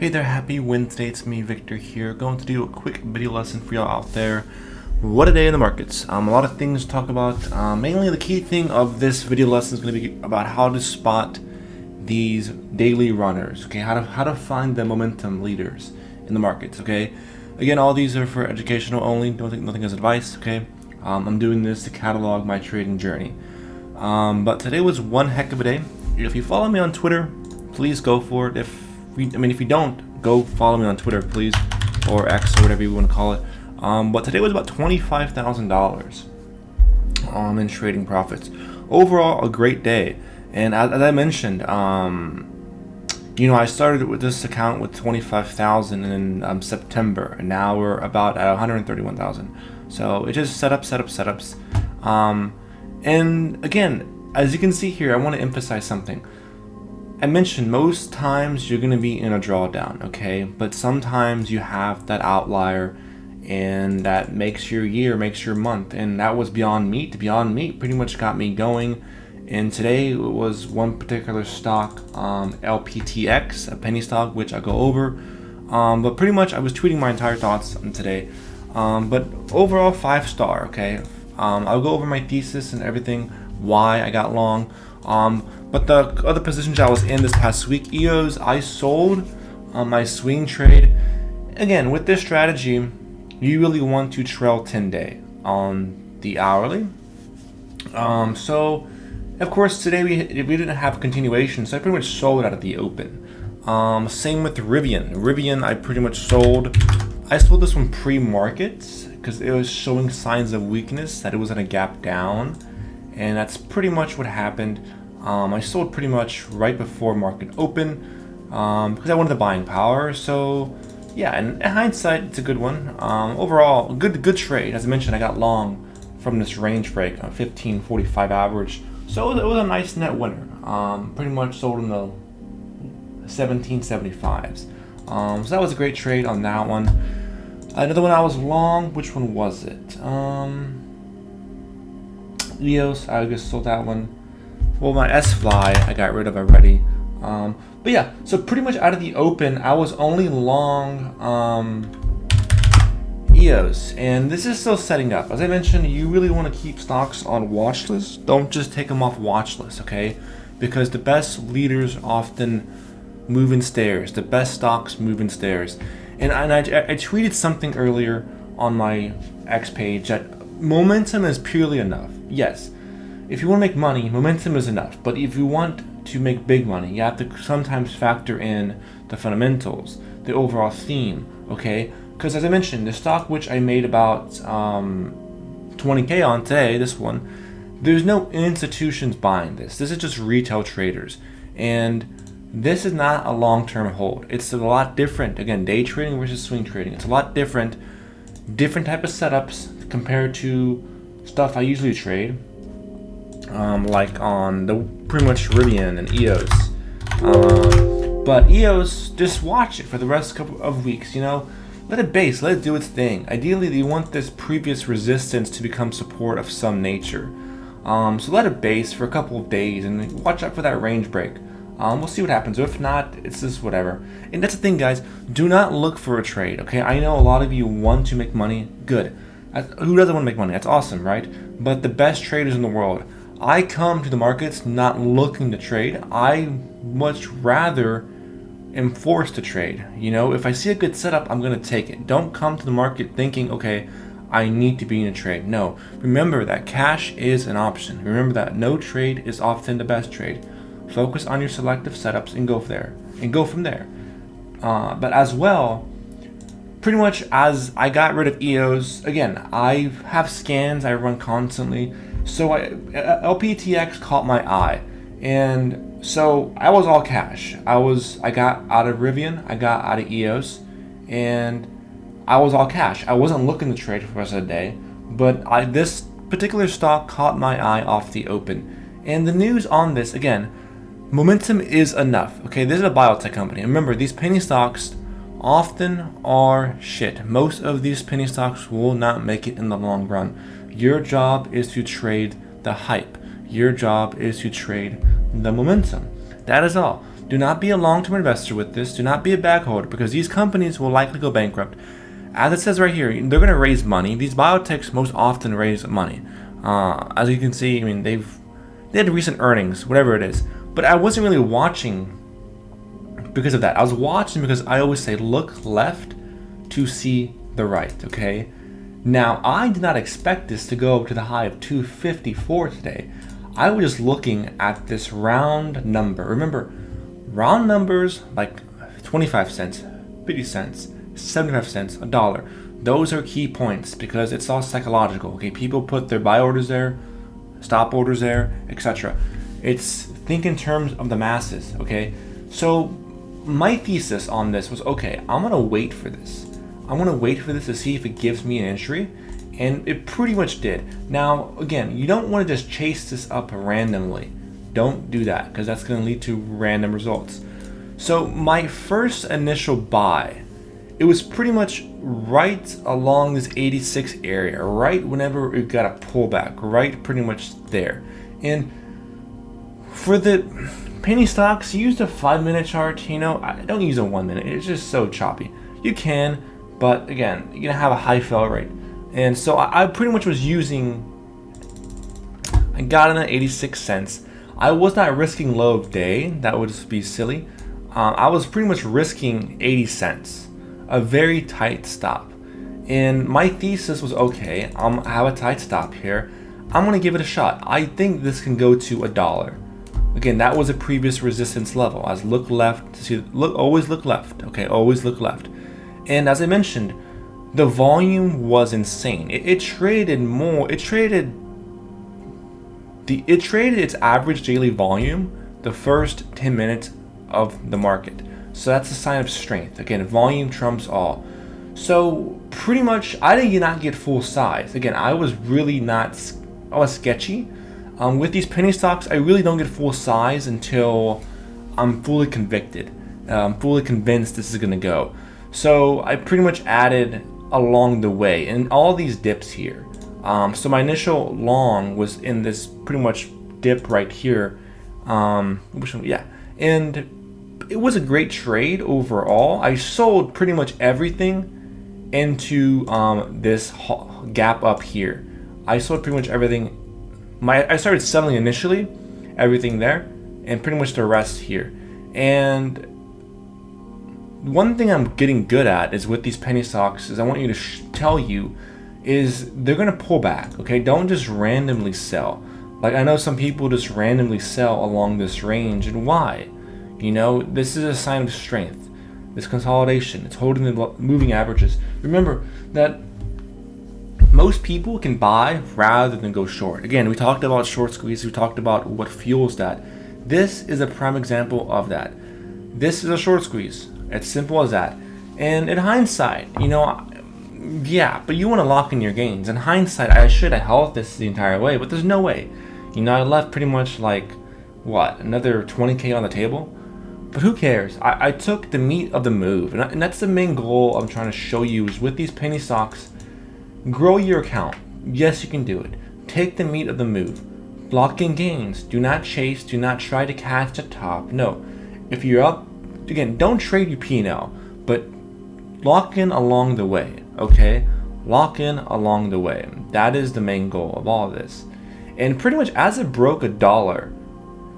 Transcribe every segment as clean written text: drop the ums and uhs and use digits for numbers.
Hey there, happy Wednesday, it's me Victor here, going to do a quick video lesson for y'all out there. What a day in the markets. A lot of things to talk about. Mainly the key thing of this video lesson is going to be about how to spot these daily runners, okay? How to find the momentum leaders in the markets, okay? Again, all these are for educational only, don't take nothing as advice, okay? I'm doing this to catalog my trading journey. But today was one heck of a day. If you follow me on Twitter, please go for it. If you don't, go follow me on Twitter, please, or X, or whatever you want to call it. But today was about $25,000 in trading profits. Overall, a great day. And as I mentioned, I started with this account with 25,000 in September, and now we're about at 131,000. So it just setups. And again, as you can see here, I want to emphasize something. I mentioned most times you're going to be in a drawdown, okay? But sometimes you have that outlier, and that makes your year, makes your month. And that was Beyond Meat. Beyond Meat pretty much got me going. And today it was one particular stock, LPTX, a penny stock, which I'll go over. But pretty much I was tweeting my entire thoughts on today. But overall, 5-star, okay? I'll go over my thesis and everything, why I got long. But the other positions I was in this past week, EOS, I sold my swing trade. Again, with this strategy, you really want to trail 10-day on the hourly. So, of course, today we didn't have continuation, so I pretty much sold out of the open. Same with Rivian. Rivian, I pretty much sold. I sold this one pre-market because it was showing signs of weakness, that it was in a gap down, and that's pretty much what happened. I sold pretty much right before market open because I wanted the buying power. So yeah, in hindsight, it's a good one. Overall, good trade. As I mentioned, I got long from this range break on 15.45 average. So it was a nice net winner. Pretty much sold in the 17.75s. So that was a great trade on that one. Another one I was long. Which one was it? EOS. I just sold that one. Well, my S-Fly I got rid of already. But yeah, so pretty much out of the open, I was only long EOS. And this is still setting up. As I mentioned, you really want to keep stocks on watch lists. Don't just take them off watch lists, okay? Because the best leaders often move in stairs. The best stocks move in stairs. And I tweeted something earlier on my X page that momentum is purely enough. Yes. If you want to make money, momentum is enough. But if you want to make big money, you have to sometimes factor in the fundamentals, the overall theme, okay? Because as I mentioned, the stock which I made about 20K on today, this one, there's no institutions buying this. This is just retail traders. And this is not a long-term hold. It's a lot different. Again, day trading versus swing trading. It's a lot different type of setups compared to stuff I usually trade. Like on the pretty much Rivian and EOS. But EOS, just watch it for the rest of weeks, let it base, let it do its thing. Ideally, you want this previous resistance to become support of some nature. So let it base for a couple of days and watch out for that range break. We'll see what happens. If not, it's just whatever. And that's the thing, guys, do not look for a trade, okay? I know a lot of you want to make money. Good. Who doesn't want to make money? That's awesome, right? But the best traders in the world, I come to the markets not looking to trade. I much rather am forced to trade. If I see a good setup, I'm going to take it. Don't come to the market thinking, okay, I need to be in a trade. No. Remember that cash is an option. Remember that no trade is often the best trade. Focus on your selective setups and go there. And go from there. But as well, pretty much as I got rid of EOS, again, I have scans I run constantly. So LPTX caught my eye, and so I was all cash. I got out of Rivian, I got out of EOS, and I was all cash. I wasn't looking to trade for the rest of the day, but this particular stock caught my eye off the open. And the news on this, again, momentum is enough. Okay, this is a biotech company. Remember, these penny stocks often are shit. Most of these penny stocks will not make it in the long run. Your job is to trade the hype. Your job is to trade the momentum. That is all. Do not be a long-term investor with this. Do not be a bag holder, because these companies will likely go bankrupt. As it says right here, they're going to raise money. These biotechs most often raise money. As you can see, I mean, they had recent earnings, whatever it is. But I wasn't really watching because of that. I was watching because I always say look left to see the right, okay? Now, I did not expect this to go up to the high of 254 today. I was just looking at this round number. Remember, round numbers like 25 cents, 50 cents, 75 cents, a dollar. Those are key points because it's all psychological, okay? People put their buy orders there, stop orders there, etc. It's think in terms of the masses, okay? So my thesis on this was, okay, I'm gonna wait for this. I'm gonna wait for this to see if it gives me an entry, and it pretty much did. Now, again, you don't wanna just chase this up randomly. Don't do that, because that's gonna lead to random results. So my first initial buy, it was pretty much right along this 86 area, right whenever it got a pullback, right pretty much there. And for the penny stocks, use a 5-minute chart. You know, I don't use a 1 minute. It's just so choppy. You can, but again, you're gonna have a high fail rate. And so I pretty much was using, I got in at 86 cents. I was not risking low of day. That would just be silly. I was pretty much risking 80 cents. A very tight stop. And my thesis was, okay, I have a tight stop here. I'm gonna give it a shot. I think this can go to $1. Again, that was a previous resistance level. I was look left to see, always look left. Okay, always look left. And as I mentioned, the volume was insane. It traded more. It traded its average daily volume the first 10 minutes of the market. So that's a sign of strength. Again, volume trumps all. So pretty much, I did not get full size. Again, I was sketchy. With these penny stocks, I really don't get full size until I'm fully convicted. I'm fully convinced this is gonna go. So I pretty much added along the way in all these dips here. So my initial long was in this pretty much dip right here. Yeah, and it was a great trade overall. I sold pretty much everything into this gap up here. I sold pretty much everything. I started selling initially, everything there, and pretty much the rest here. And one thing I'm getting good at is with these penny stocks is I want you to tell you is they're gonna pull back. Okay, don't just randomly sell. Like I know some people just randomly sell along this range, and why? You know, this is a sign of strength. This consolidation, it's holding the moving averages. Remember that most people can buy rather than go short. Again, we talked about short squeeze. We talked about what fuels that. This is a prime example of that. This is a short squeeze. It's simple as that. And in hindsight, you know, yeah, but you want to lock in your gains. In hindsight, I should have held this the entire way, but there's no way. You know, I left pretty much like, what, another 20K on the table? But who cares? I took the meat of the move, and that's the main goal I'm trying to show you is with these penny stocks, grow your account. Yes, you can do it. Take the meat of the move. Lock in gains. Do not chase. Do not try to catch the top. No. If you're up, again, don't trade your P&L, but lock in along the way, okay? Lock in along the way. That is the main goal of all of this. And pretty much as it broke $1,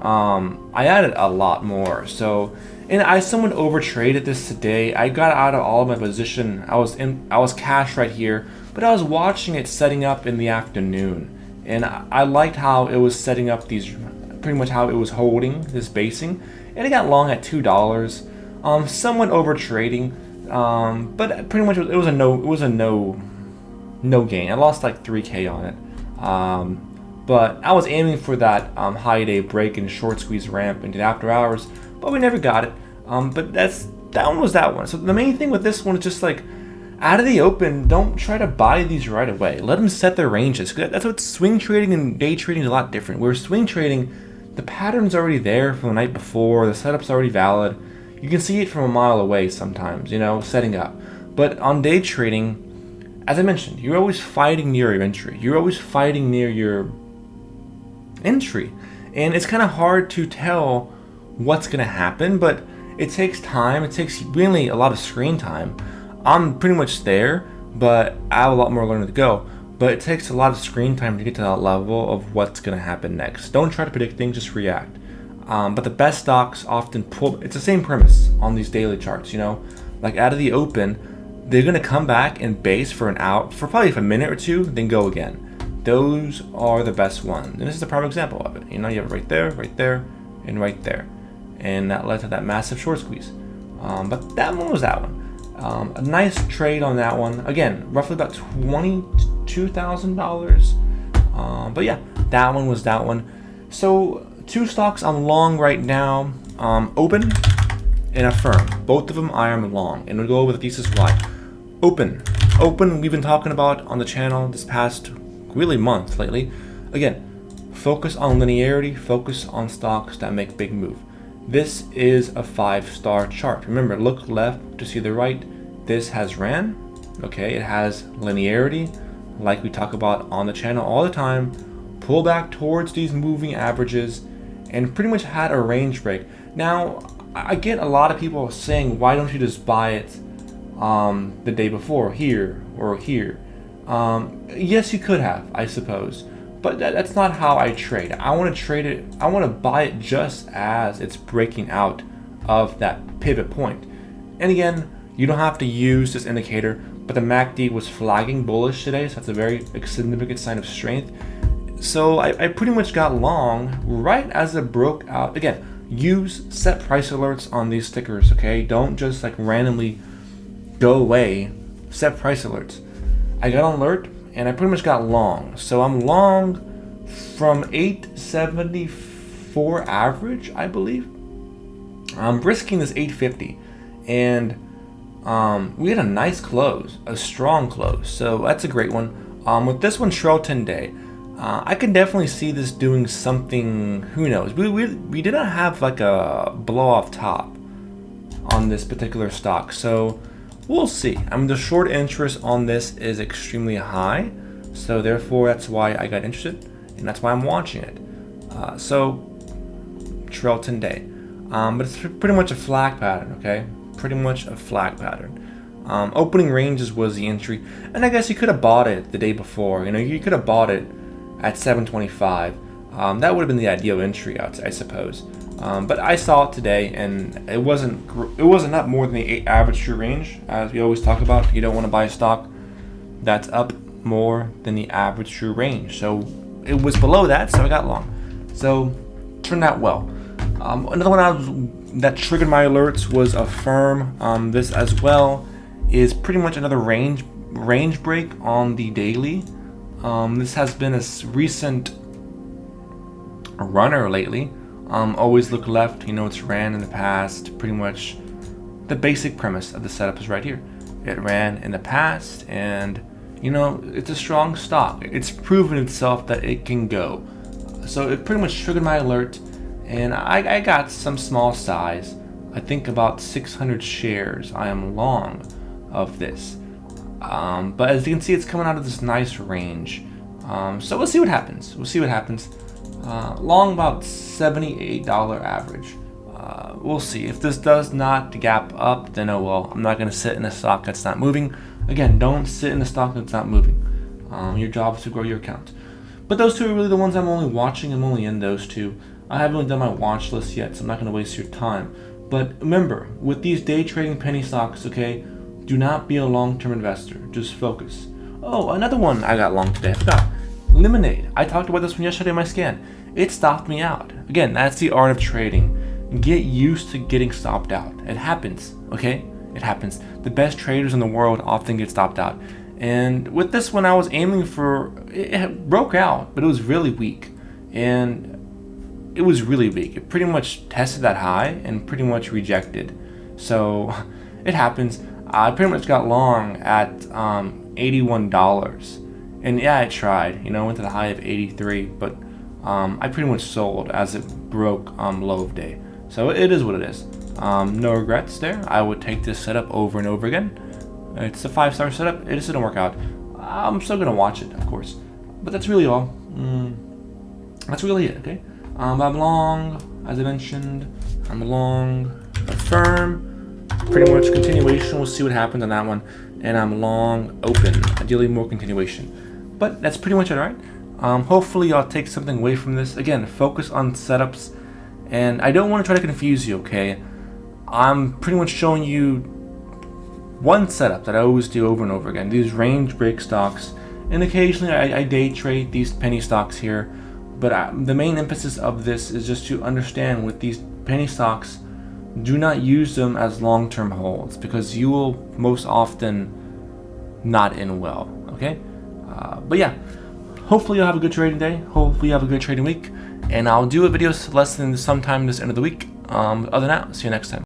I added a lot more. So, and I somewhat overtraded this today. I got out of all of my position. I was cash right here, but I was watching it setting up in the afternoon, and I liked how it was setting up these, pretty much how it was holding this basing, and it got long at $2. Somewhat over trading, but pretty much it was a no gain. I lost like 3K on it. But I was aiming for that high day break and short squeeze ramp into the after hours, but we never got it. But that one was that one. So the main thing with this one is just like, out of the open, don't try to buy these right away. Let them set their ranges. That's what swing trading and day trading is a lot different. Where swing trading, the pattern's already there from the night before, the setup's already valid. You can see it from a mile away sometimes, you know, setting up. But on day trading, as I mentioned, you're always fighting near your entry. You're always fighting near your entry. And it's kind of hard to tell what's gonna happen, but it takes time. It takes really a lot of screen time. I'm pretty much there, but I have a lot more learning to go. But it takes a lot of screen time to get to that level of what's gonna happen next. Don't try to predict things, just react. But the best stocks often pull. It's the same premise on these daily charts. Like out of the open, they're gonna come back and base for probably a minute or two, then go again. Those are the best ones, and this is a prime example of it. You have it right there, and right there, and that led to that massive short squeeze. But that one was that one. A nice trade on that one. Again, roughly about $22,000. But yeah, that one was that one. So 2 stocks I'm long right now. Open and Affirm. Both of them I am long, and we'll go over the thesis why. Open we've been talking about on the channel this past really month lately. Again, focus on linearity, focus on stocks that make big move. This is a 5-star chart. Remember, look left to see the right. This has ran, okay? It has linearity, like we talk about on the channel all the time. Pull back towards these moving averages, and pretty much had a range break. Now, I get a lot of people saying, why don't you just buy it the day before, here or here? Yes, you could have, I suppose, but that's not how I trade. I want to trade it. I want to buy it just as it's breaking out of that pivot point. And again, you don't have to use this indicator, but the MACD was flagging bullish today, so that's a very significant sign of strength. So I pretty much got long right as it broke out. Again, set price alerts on these stickers, okay? Don't just like randomly go away. Set price alerts. I got on alert and I pretty much got long. So I'm long from 874 average, I believe. I'm risking this 850, and we had a nice close, a strong close. So that's a great one. With this one, trail 10 day, I can definitely see this doing something. Who knows? We did not have like a blow off top on this particular stock, so we'll see. The short interest on this is extremely high, so therefore that's why I got interested, and that's why I'm watching it. So trail 10 day, but it's pretty much a flag pattern, okay? Pretty much a flag pattern. Opening ranges was the entry, and I guess you could have bought it the day before. You could have bought it at 725. That would have been the ideal entry, I suppose. But I saw it today, and it wasn't up more than the 8 average true range, as we always talk about. You don't want to buy a stock that's up more than the average true range. So it was below that, so I got long. So turned out well. Another one that triggered my alerts was Affirm. This as well is pretty much another range break on the daily. This has been a recent runner lately. Always look left, it's ran in the past. Pretty much the basic premise of the setup is right here. It ran in the past, and it's a strong stock. It's proven itself that it can go. So it pretty much triggered my alert, and I got some small size. I think about 600 shares I am long of this. But as you can see, it's coming out of this nice range. So we'll see what happens. Long about $78 average. We'll see. If this does not gap up, then oh well. I'm not going to sit in a stock that's not moving. Again, don't sit in a stock that's not moving. Your job is to grow your account. But those two are really the ones I'm only watching. I'm only in those two. I haven't really done my watch list yet, so I'm not going to waste your time. But remember, with these day trading penny stocks, okay, do not be a long-term investor. Just focus. Oh, another one I got long today. I forgot. Lemonade. I talked about this one yesterday in my scan. It stopped me out. Again, that's the art of trading. Get used to getting stopped out. It happens, okay? It happens. The best traders in the world often get stopped out. And with this one, I was aiming for... It broke out, but it was really weak. And it was really weak. It pretty much tested that high and pretty much rejected. So it happens. I pretty much got long at $81. And yeah, I tried. Went to the high of 83, but I pretty much sold as it broke low of day. So it is what it is. No regrets there. I would take this setup over and over again. It's a 5-star setup. It just didn't work out. I'm still gonna watch it, of course. But that's really all. That's really it. Okay. I'm long, as I mentioned. I'm long affirm, pretty much continuation. We'll see what happens on that one. And I'm long open, ideally more continuation. But that's pretty much it, all right? Hopefully y'all take something away from this. Again, focus on setups. And I don't want to try to confuse you, okay? I'm pretty much showing you one setup that I always do over and over again. These range break stocks. And occasionally I day trade these penny stocks here. But the main emphasis of this is just to understand with these penny stocks, do not use them as long-term holds because you will most often not end well, okay? But yeah, hopefully you'll have a good trading day. Hopefully you have a good trading week. And I'll do a video less than sometime this end of the week. Other than that, see you next time.